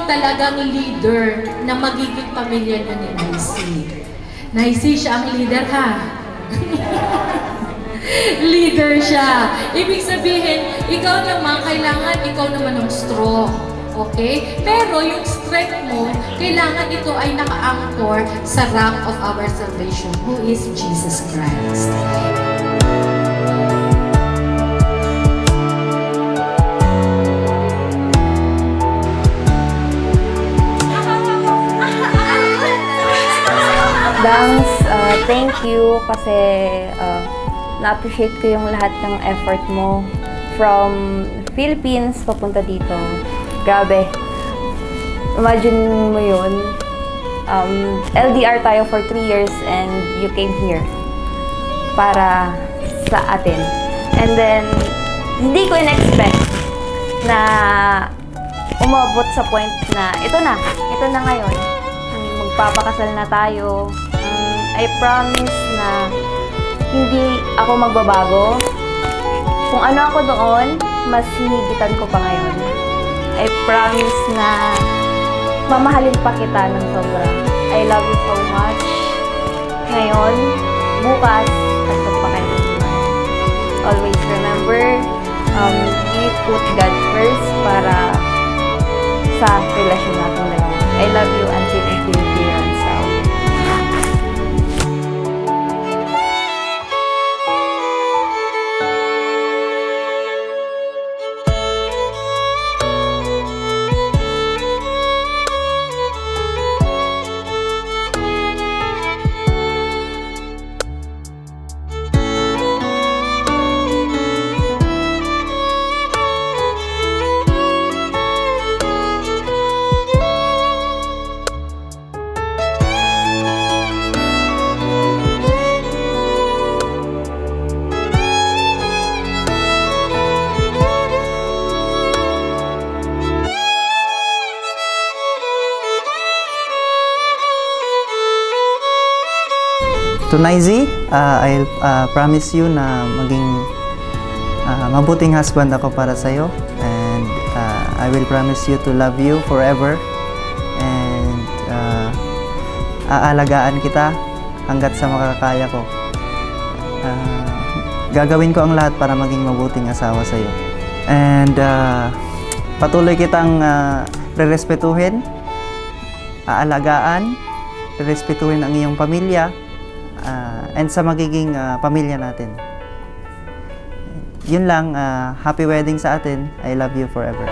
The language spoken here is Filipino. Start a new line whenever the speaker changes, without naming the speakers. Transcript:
yung talagang leader na magiging pamilya nyo ni Nicey. Nicey, siya ang leader, ha? Leader siya. Ibig sabihin, ikaw naman, kailangan ikaw naman ng strong. Okay? Pero yung strength mo, kailangan ito ay naka-anchor sa rock of our salvation, who is Jesus Christ.
Dangs, thank you kasi na-appreciate ko yung lahat ng effort mo from Philippines papunta dito. Grabe. Imagine mo yun. LDR tayo for 3 years and you came here para sa atin. And then, hindi ko in-expect na umabot sa point na ito na ngayon. Magpapakasal na tayo. I promise na hindi ako magbabago. Kung ano ako doon, mas hinigitan ko pa ngayon. I promise na mamahalin pa kita ng sobra. I love you so much. Ngayon, bukas, hantog pa kayo naman. Always remember, we put God first para sa relasyon natin dalawa. I love you until infinity runs out.
To Nicey, I'll promise you na maging mabuting husband ako para sa'yo. And I will promise you to love you forever. And aalagaan kita hanggat sa makakaya ko. Gagawin ko ang lahat para maging mabuting asawa sa'yo. And patuloy kitang rerespetuhin, aalagaan, rerespetuhin ang iyong pamilya, and sa magiging pamilya natin. Yun lang, happy wedding sa atin. I love you forever.